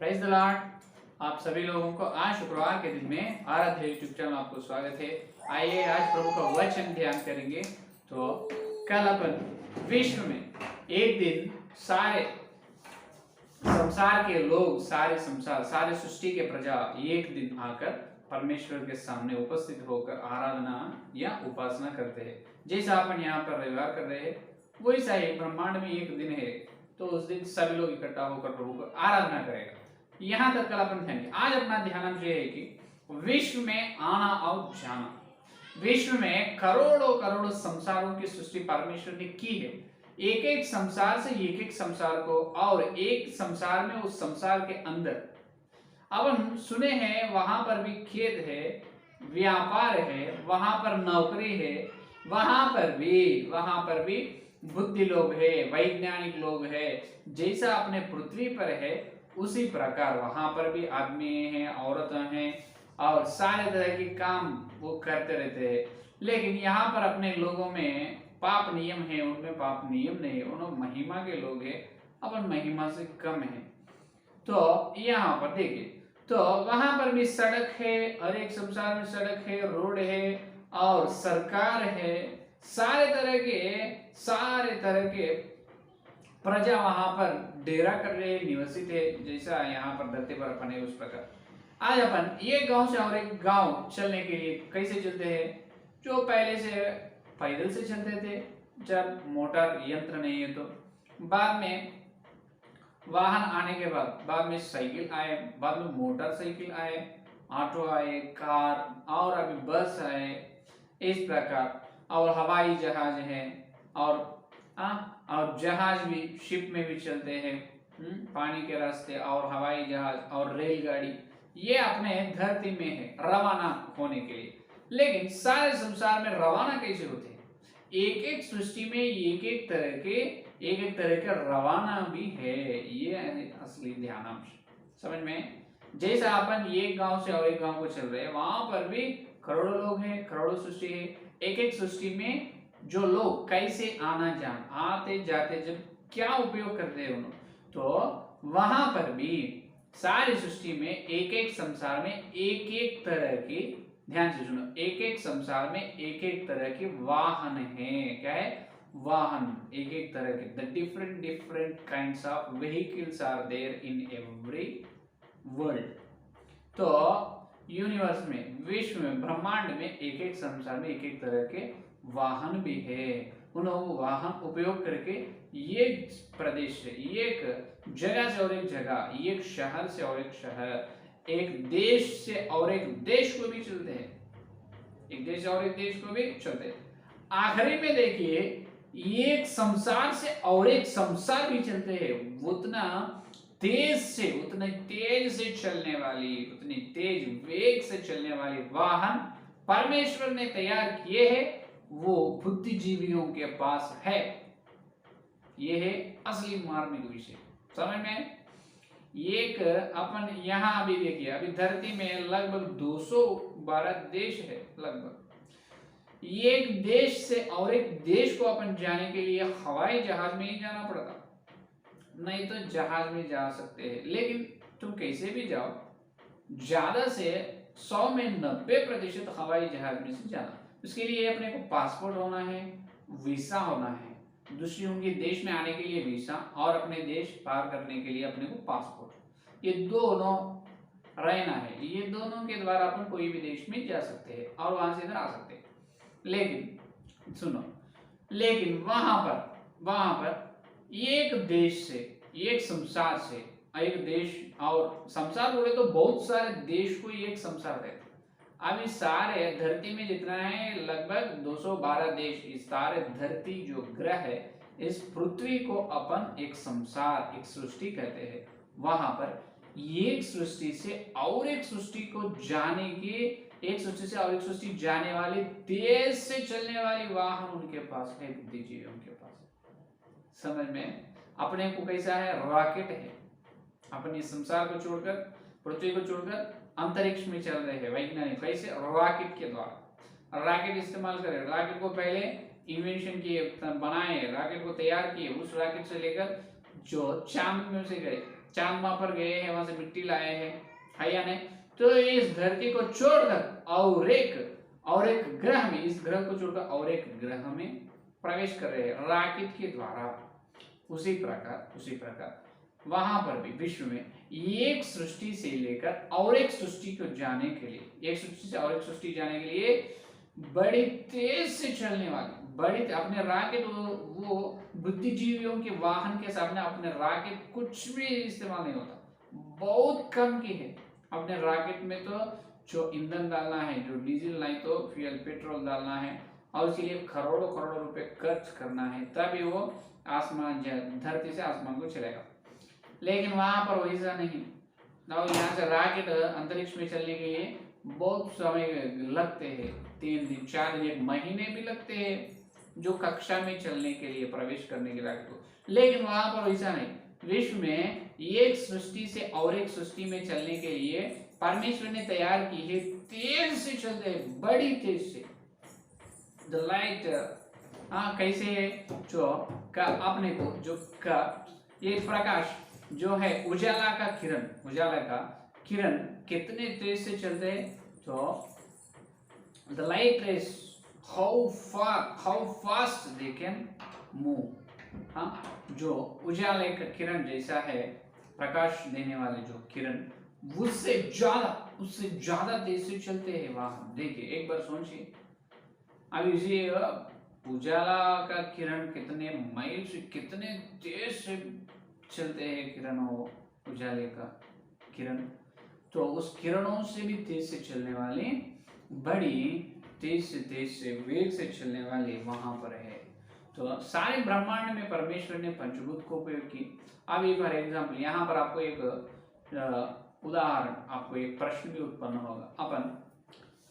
Praise the Lord. आप सभी लोगों को आज शुक्रवार के दिन में आराध्य यूट्यूब चैनल में आपको स्वागत है। आइए आज प्रभु का वचन ध्यान करेंगे। तो कल अपन विश्व में एक दिन सारे संसार के लोग, सारे संसार, सारे सृष्टि के प्रजा एक दिन आकर परमेश्वर के सामने उपस्थित होकर आराधना या उपासना करते हैं। जैसा अपन यहाँ पर रविवार कर रहे हैं वैसा ही ब्रह्मांड में एक दिन है, तो उस दिन सभी लोग इकट्ठा होकर प्रभु को आराधना करेगा। यहाँ तक कल अपन ध्यान, आज अपना ध्यान ये है कि विश्व में आना और जाना। विश्व में करोड़ों करोड़ों संसारों की सृष्टि परमेश्वर ने की है। एक एक संसार से एक एक संसार को, और एक संसार में उस संसार के अंदर अपन सुने हैं वहां पर भी खेत है, व्यापार है, वहां पर नौकरी है, वहां पर भी बुद्धि लोग है, वैज्ञानिक लोग है। जैसा अपने पृथ्वी पर है उसी प्रकार वहां पर भी आदमी हैं, औरतें हैं, और सारे तरह के काम वो करते रहते हैं। लेकिन यहाँ पर अपने लोगों में पाप नियम है, उनमें पाप नियम नहीं है, उन महिमा के लोग हैं, अपन महिमा से कम है। तो यहाँ पर देखिए, तो वहां पर भी सड़क है, हर एक संसार में सड़क है, रोड है और सरकार है। सारे तरह के प्रजा वहां पर डेरा कर रहे, निवसित है। जैसा यहाँ पर धरती पर अपन है उस प्रकार आज अपन एक गांव से और एक गांव चलने के लिए कैसे चलते हैं? जो पहले से पैदल से चलते थे, जब मोटर यंत्र नहीं है, तो बाद में वाहन आने के बाद में साइकिल आए, बाद में मोटरसाइकिल आए, ऑटो आए, कार, और अभी बस आए, इस प्रकार। और हवाई जहाज है, और जहाज भी, शिप में भी चलते हैं, पानी के रास्ते, और हवाई जहाज और रेलगाड़ी, ये अपने धरती में है रवाना होने के लिए। लेकिन सारे संसार में रवाना कैसे होते हैं? एक एक सृष्टि में एक एक तरह के रवाना भी है। ये है असली ध्यानांश, समझ में? जैसा अपन एक गांव से और एक गांव को चल रहे हैं, वहां पर भी करोड़ों लोग हैं, करोड़ों सृष्टि है। एक एक सृष्टि में जो लोग कैसे आते जाते, जब क्या उपयोग करते हैं उन्होंने, तो वहां पर भी सारी सृष्टि में एक एक संसार में एक एक तरह की, ध्यान से सुनो, एक एक संसार में एक एक तरह के वाहन हैं। क्या है? वाहन, एक एक तरह के। The different kinds of vehicles are there in every world. तो यूनिवर्स में, विश्व में, ब्रह्मांड में एक एक संसार में एक एक तरह के वाहन भी है। उन वाहन उपयोग करके एक प्रदेश से, एक जगह से और एक जगह, एक शहर से और एक शहर, एक देश से और एक देश को भी चलते हैं, एक देश और एक देश को भी चलते हैं। आखिरी में देखिए, एक संसार से और एक संसार भी चलते हैं। उतना तेज से चलने वाली, उतनी तेज वेग से चलने वाली वाहन परमेश्वर ने तैयार किए हैं, वो बुद्धिजीवियों के पास है। ये है असली मार्मिक विषय, समझ में? एक अपन यहाँ अभी देखिए, अभी धरती में लगभग 212 देश है लगभग। एक देश से और एक देश को अपन जाने के लिए हवाई जहाज में ही जाना पड़ता, नहीं तो जहाज में जा सकते हैं। लेकिन तुम कैसे भी जाओ, ज्यादा से 100 में 90% हवाई जहाज में से जाना। उसके लिए अपने को पासपोर्ट होना है, वीसा होना है, दूसरी उनके देश में आने के लिए वीसा, और अपने देश पार करने के लिए अपने को पासपोर्ट। ये दोनों रहना है, ये दोनों के द्वारा अपन कोई भी देश में जा सकते हैं और वहां से इधर आ सकते हैं। लेकिन सुनो, लेकिन वहां पर एक देश से, एक संसार से, एक देश, और संसार बोले तो बहुत सारे देश को एक संसार कहते हैं। अभी सारे धरती में जितना है लगभग 212 देश, इस सारे धरती जो ग्रह है, इस पृथ्वी को अपन एक संसार, एक सृष्टि कहते हैं। वहां पर एक सृष्टि से और एक सृष्टि को जाने के, एक सृष्टि से और एक सृष्टि जाने वाले, तेज से चलने वाली वाहन उनके पास है, बुद्धिजीवियों के पास। समझ में? अपने को कैसा है? रॉकेट है। अपन इस संसार को छोड़कर, पृथ्वी को छोड़कर अंतरिक्ष में चल रहे हैं वैज्ञानिक। कैसे? रॉकेट के द्वारा। रॉकेट इस्तेमाल करें, रॉकेट को पहले इन्वेंशन किए, बनाए, रॉकेट को तैयार किए, उस रॉकेट से लेकर जो चांद में से गए, चांद वहां पर गए हैं, वहां से मिट्टी लाए हैं, है या नहीं? तो इस धरती को छोड़कर और एक ग्रह में, इस ग्रह को छोड़कर और एक ग्रह में प्रवेश कर रहे हैं रॉकेट के द्वारा। उसी प्रकार वहां पर भी विश्व में एक सृष्टि से लेकर और एक सृष्टि को जाने के लिए, एक सृष्टि से और एक सृष्टि जाने के लिए बड़ी तेज से चलने वाली अपने रॉकेट, वो बुद्धिजीवियों के वाहन के सामने अपने रॉकेट कुछ भी इस्तेमाल नहीं होता, बहुत कम की है। अपने रॉकेट में तो जो ईंधन डालना है, जो डीजल नहीं तो फ्यूल पेट्रोल डालना है, और उसके लिए करोड़ों रुपए खर्च करना है, तभी वो आसमान, धरती से आसमान को चलेगा। लेकिन वहां पर वैसा नहीं, और यहाँ से रॉकेट अंतरिक्ष में चलने के लिए बहुत समय लगते हैं, 3 दिन 4 दिन 1 महीने भी लगते हैं, जो कक्षा में चलने के लिए, प्रवेश करने के रॉकेट को। लेकिन वहां पर वैसा नहीं, विश्व में एक सृष्टि से और एक सृष्टि में चलने के लिए परमेश्वर ने तैयार की है, तेज से चलते हैं, बड़ी तेज से। द लाइट, कैसे है, जो का अपने को जो का ये प्रकाश जो है, उजाला का किरण कितने तेज से चलते हैं, तो the light rays how fast they can move. जो उजाले का किरण जैसा है, प्रकाश देने वाले जो किरण, उससे ज्यादा तेज से चलते हैं वाहन। देखिए एक बार सोचिए, अब इसी उजाला का किरण कितने माइल से, कितने तेज से चलते हैं किरणों, उजाले का किरण, तो उस किरणों से भी तेज से चलने वाले, बड़ी तेज से वेग से चलने वाले वहां पर है। तो सारे ब्रह्मांड में परमेश्वर ने पंचभूत को उपयोग की। अभी फॉर एग्जाम्पल यहाँ पर आपको एक उदाहरण, आपको एक प्रश्न भी उत्पन्न होगा। अपन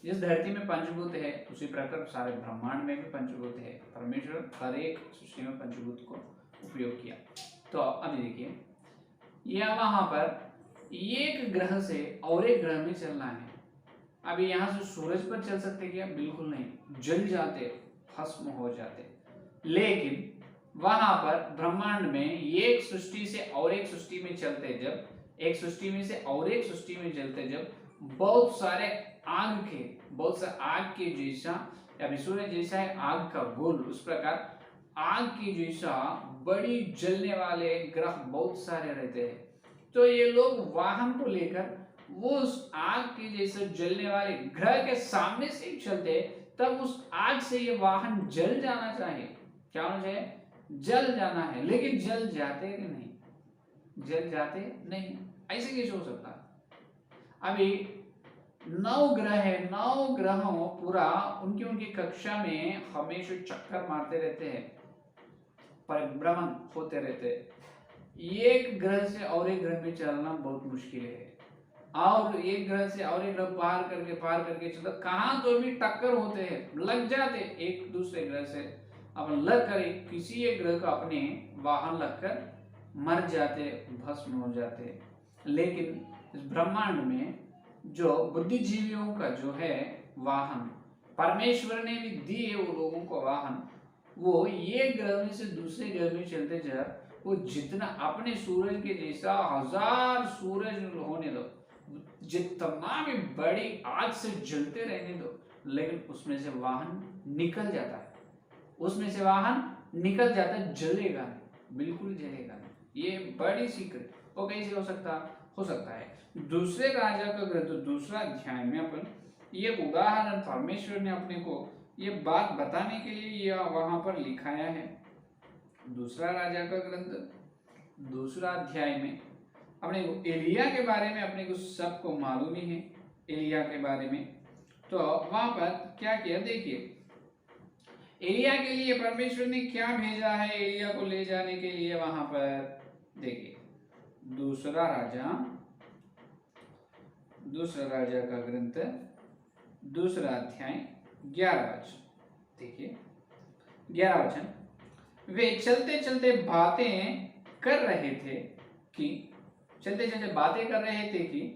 जिस धरती में पंचभूत है, उसी प्रकार सारे ब्रह्मांड में भी पंचभूत है। परमेश्वर हर एक सृष्टि में पंचभूत को उपयोग किया। तो अभी देखिए, यह वहां पर एक ग्रह से और एक ग्रह में चलना है। अभी यहाँ से सूरज पर चल सकते क्या? बिल्कुल नहीं, जल जाते, भस्म हो जाते। लेकिन वहां पर ब्रह्मांड में एक सृष्टि से और एक सृष्टि में चलते, जब एक सृष्टि में से और एक सृष्टि में चलते, जब बहुत सारे आग के जैसा, या सूर्य जैसा है आग का गोल, उस प्रकार आग के जैसा बड़ी जलने वाले ग्रह बहुत सारे रहते हैं। तो ये लोग वाहन को लेकर वो उस आग के जैसे जलने वाले ग्रह के सामने से ही चलते, तब उस आग से ये वाहन जल जाना चाहिए। क्या होना चाहिए? जल जाना है। लेकिन जल जाते कि नहीं? जल जाते नहीं। ऐसे कैसे हो सकता? अभी 9 ग्रह है, 9 ग्रहों पूरा उनकी कक्षा में हमेशा चक्कर मारते रहते हैं, परिभ्रमण होते रहते हैं। एक ग्रह से और एक ग्रह में चलना बहुत मुश्किल है, और एक ग्रह से और एक ग्रह पार करके चलता, कहाँ तो भी टक्कर होते हैं, लग जाते एक दूसरे ग्रह से। अपन लग कर किसी एक ग्रह का अपने वाहन लगकर मर जाते, भस्म हो जाते। लेकिन इस ब्रह्मांड में जो बुद्धिजीवियों का जो है वाहन, परमेश्वर ने भी दिए वो लोगों को वाहन, वो एक ग्रह में से दूसरे ग्रह में चलते जा, वो जितना अपने सूरज के जैसा 1000 सूरज होने दो, जितना भी बड़ी आग से जलते रहने दो, लेकिन उसमें से वाहन निकल जाता है, जलेगा नहीं, बिल्कुल जलेगा नहीं। ये बड़ी सीक्रेट। वो कैसे हो सकता है? दूसरे राजा का ग्रंथ, दूसरा अध्याय में अपन ये उदाहरण परमेश्वर ने अपने को ये बात बताने के लिए ये वहां पर लिखाया है। दूसरा राजा का ग्रंथ दूसरा अध्याय में अपने को एलिया के बारे में अपने को सबको मालूम ही है, एलिया के बारे में। तो वहां पर क्या किया देखिए, एलिया के लिए परमेश्वर ने क्या भेजा है एलिया को ले जाने के लिए। वहां पर देखिए, दूसरा राजा का ग्रंथ दूसरा अध्याय 11 वचन देखिए, 11 वचन, वे चलते चलते बातें कर रहे थे कि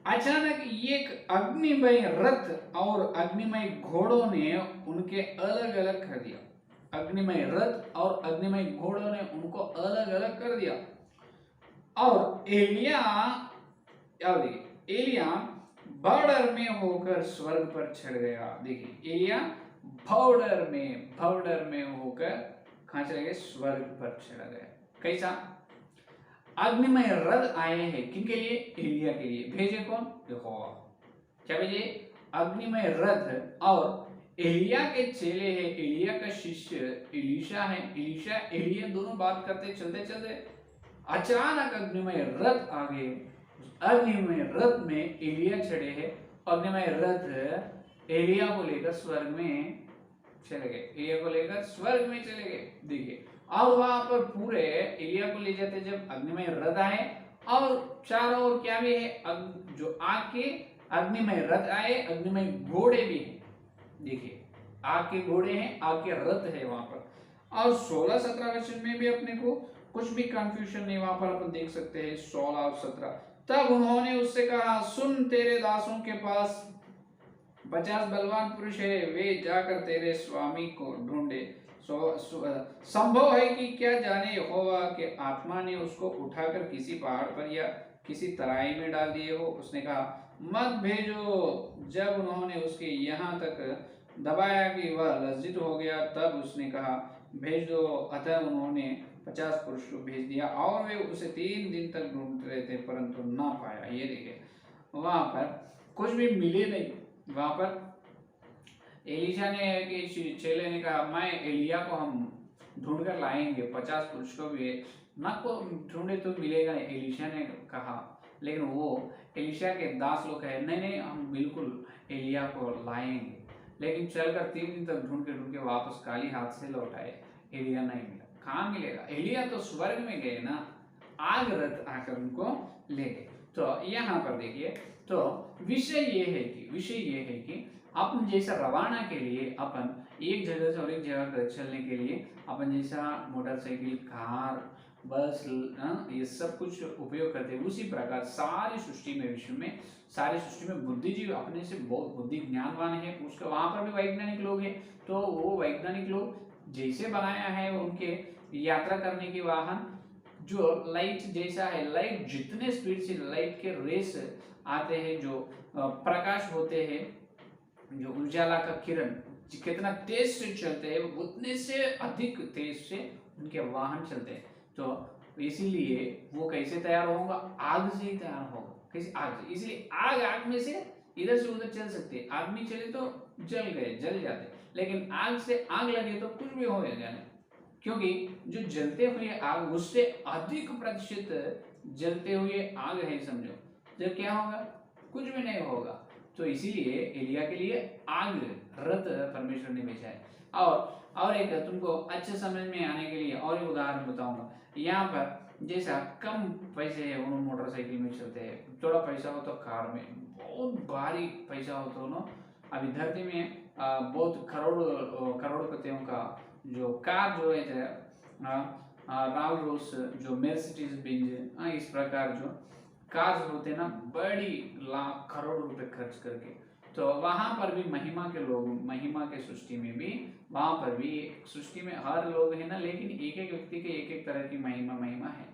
अचानक एक अग्निमय रथ और अग्निमय घोड़ों ने उनके अलग अलग कर दिया। अग्निमय रथ और अग्निमय घोड़ों ने उनको अलग अलग कर दिया, और एलिया, अब देखिए एलिया भवडर में होकर स्वर्ग पर चढ़ गया। देखिए एलिया भवडर में होकर कहां चले गए? स्वर्ग पर चढ़ गए। कैसा? अग्निमय रथ आए हैं किनके लिए? एलिया के लिए। भेजे कौन? यहोवा। क्या भेजे? अग्निमय रथ। और एलिया के चेले हैं, एलिया का शिष्य एलीशा है, एलीशा एलिया दोनों बात करते चलते चलते अचानक अग्निमय रथ आ गए। अग्निमय रथ में एलिया चढ़े हैं। अग्निमय रथ एलिया को लेकर स्वर्ग में चले गए, एलिया को लेकर स्वर्ग में चले गए। देखिए और वहां पर पूरे एलिया को ले जाते जब अग्निमय रथ आए, और चारों ओर क्या भी है? जो आग के अग्निमय रथ आए, अग्निमय घोड़े भी हैं। देखिए आग के घोड़े हैं, आग के रथ है वहां पर। और 16-17 वचन में भी अपने को कुछ भी कंफ्यूजन नहीं, वहां पर अपन देख सकते हैं 16 और 17। तब उन्होंने उससे कहा, सुन तेरे दासों के पास 50 बलवान पुरुष है, वे जाकर तेरे स्वामी को ढूंढे। संभव है कि क्या जाने यहोवा के आत्मा ने उसको उठाकर किसी पहाड़ पर या किसी तराई में डाल दिए हो। उसने कहा, मत भेजो। जब उन्होंने उसके यहाँ तक दबाया कि वह लज्जित हो गया, तब उसने कहा, भेज दो। अतः उन्होंने 50 पुरुष को भेज दिया, और वे उसे 3 दिन तक ढूंढते रहे थे, परंतु ना पाया। ये देखिए वहां पर कुछ भी मिले नहीं। वहां पर एलिशा ने कि चेले ने कहा, मैं एलिया को हम ढूंढ कर लाएंगे, 50 पुरुष को भी ना को ढूंढे तो मिलेगा नहीं। एलिशा ने कहा, लेकिन वो एलिशा के दास लोग कहे, नहीं नहीं हम बिल्कुल एलिया को लाएंगे। लेकिन चलकर 3 दिन तक ढूंढ के वापस खाली हाथ से लौट आए, एलिया नहीं मिला। कहाँ मिलेगा? एलिया तो स्वर्ग में गए ना, आग रथ आकर उनको ले गए। तो यहाँ पर देखिए, तो विषय ये है कि अपन जैसा रवाना के लिए, अपन एक जगह से और एक जगह पर चलने के लिए अपन जैसा मोटरसाइकिल, कार, बस, ये सब कुछ उपयोग करते हैं, उसी प्रकार सारी सृष्टि में, विश्व में सारी सृष्टि में बुद्धिजीवी अपने से बहुत बुद्धि ज्ञानवान है। उसका वहां पर भी वैज्ञानिक लोग हैं, तो वो वैज्ञानिक लोग जैसे बनाया है उनके यात्रा करने के वाहन, जो लाइट जैसा है, लाइट जितने स्पीड से लाइट के रेस आते हैं, जो प्रकाश होते हैं, जो उजाला का किरण कितना तेज से चलते हैं, उतने से अधिक तेज से उनके वाहन चलते हैं। तो इसीलिए वो कैसे तैयार होगा? आग से ही तैयार होगा। कैसे? आग से। इसलिए आग में से इधर से उधर चल सकते हैं। आदमी चले तो जल गए, जल जाते, लेकिन आग से आग लगे तो कुछ भी हो जाए, क्योंकि जो जलते हुए आग उससे अधिक प्रतिशत जलते हुए आग है, समझो। जब क्या होगा? कुछ भी नहीं होगा। तो इसीलिए एलिया के लिए आग रथ परमेश्वर ने भेजा है। और एक तुमको अच्छे समझ में आने के लिए और एक उदाहरण बताऊंगा। यहाँ पर जैसा कम पैसे है उन्होंने मोटरसाइकिल में चलते हैं, थोड़ा पैसा हो तो कार में, बहुत भारी पैसा हो तो ना अभी धरती में बहुत करोड़पतियों का जो कार जो है, राल रोस, जो मेर्सिडीज बेंज, इस प्रकार जो कार्स होते ना, बड़ी लाख करोड़ रुपए खर्च करके। तो वहां पर भी महिमा के लोग, महिमा के सृष्टि में भी, वहां पर भी सृष्टि में हर लोग है ना, लेकिन एक एक व्यक्ति के एक एक तरह की महिमा है।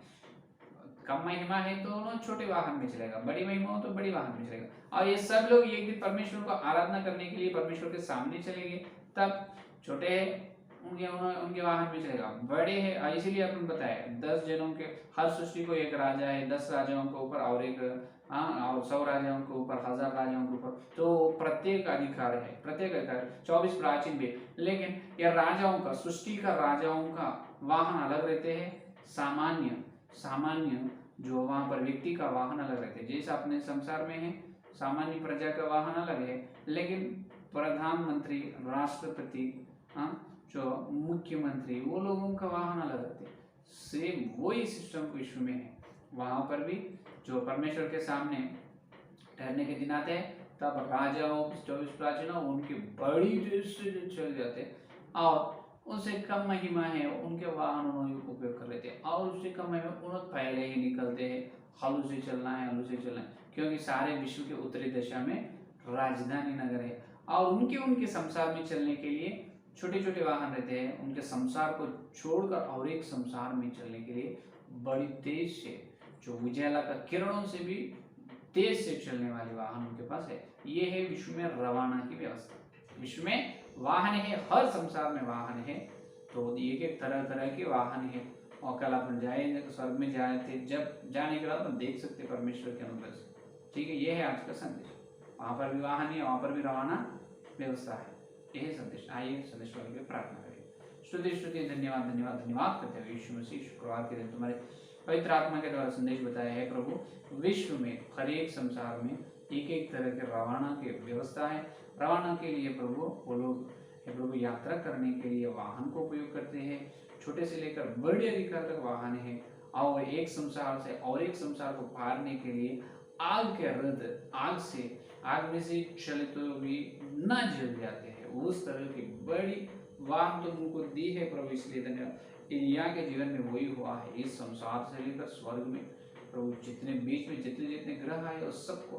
कम महिमा है तो छोटे वाहन में चलेगा, बड़ी महिमा हो तो बड़ी वाहन में चलेगा। और ये सब लोग एक दिन परमेश्वर को आराधना करने के लिए परमेश्वर के सामने चलेंगे, तब छोटे है उनके वाहन में चलेगा, बड़े हैं। इसीलिए अपन बताए 10 जनों के, हर सृष्टि को एक राजा है, 10 राजाओं के ऊपर और एक और 100 राजाओं के ऊपर, 1000 राजाओं के ऊपर, तो प्रत्येक अधिकार है, प्रत्येक अधिकार 24 प्राचीन भी। लेकिन ये राजाओं का, सृष्टि का राजाओं का वाहन अलग रहते हैं, सामान्य जो वहां पर व्यक्ति का वाहन अलग रहते हैं। जैसे अपने संसार में है, सामान्य प्रजा का वाहन अलग है, लेकिन प्रधानमंत्री, राष्ट्रपति, जो मुख्यमंत्री, वो लोगों का वाहन अलग रहते हैं। सेम वही सिस्टम विश्व में है। वहां पर भी जो परमेश्वर के सामने ठहरने के दिन आते हैं, तब राजाओं 24 प्राचीनों उनकी बड़ी तेज से चल जाते, और उनसे कम महिमा है उनके वाहन उन्होंने उपयोग कर लेते हैं, और उससे कम महिमा उन्होंने पहले ही निकलते हैं, हलू से चलना है, हलू से चलना है, क्योंकि सारे विश्व के उत्तरी दिशा में राजधानी नगर है, और उनके संसार में चलने के लिए छोटे छोटे वाहन रहते हैं। उनके संसार को छोड़कर और एक संसार में चलने के लिए बड़ी तेज से जो उजाला का किरणों से भी तेज से चलने वाले वाहन उनके पास है। ये है विश्व में रवाना की व्यवस्था। विश्व में वाहन है, हर संसार में वाहन है। तो एक एक तरह तरह के वाहन है। और कल अपन जाएंगे तो स्वर्ग में जाए थे, जब जाने के बाद अपन देख सकते परमेश्वर के अनुग्रह से। ठीक है, ये है आज का संदेश। वहां पर भी वाहन है, वहां पर भी रवाना व्यवस्था है। यही संदेश। आइए संदेश वाले की प्रार्थना करिए। स्तुति धन्यवाद धन्यवाद धन्यवाद करते हुए यीशु मसीह शुक्रवार के दिन तुम्हारे पवित्र आत्मा के द्वारा संदेश बताया है प्रभु। विश्व में हर एक संसार में एक एक तरह के रवाना की व्यवस्था है। रवाना के लिए प्रभु वो लोग प्रभु यात्रा करने के लिए वाहन को उपयोग करते हैं। छोटे से लेकर बड़े अधिकार तक वाहन है। और एक संसार से और एक संसार को पारने के लिए आग के रथ, आग में से चलित तो भी न जल जाते हैं, उस तरह की बड़ी वाहन तो उनको दी है प्रभु। इसलिए धन्यवाद। एलिया के जीवन में वही हुआ है। इस संसार से लेकर स्वर्ग में प्रभु जितने बीच में जितने जितने ग्रह आए उस सबको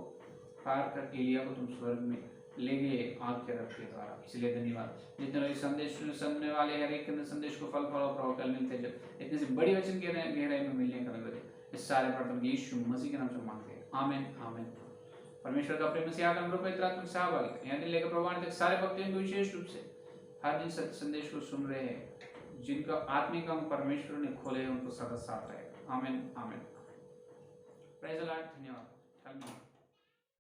पार कर एलिया को तुम स्वर्ग में ले गए आग के रथ के द्वारा। इसलिए धन्यवाद। जितने लोग संदेश सुनने वाले हर एक संदेश को फल फल और प्रभाव मिलते, जब इतने से बड़ी वचन के गहराई में मिलने का नजर, इस सारे प्रार्थना यीशु मसीह के नाम से मांगते हैं, आमीन आमीन। परमेश्वर का प्रेम से आगम रूप पवित्र आत्मा सहभागिता यहाँ लेकर प्रमाण तक सारे भक्तों को विशेष रूप से हर दिन सत्य संदेश को सुन रहे हैं, जिनका आत्मिक अंग परमेश्वर ने खोले हैं, उनको सदा साथ रहेगा। आमीन आमीन। Praise the Lord. धन्यवाद।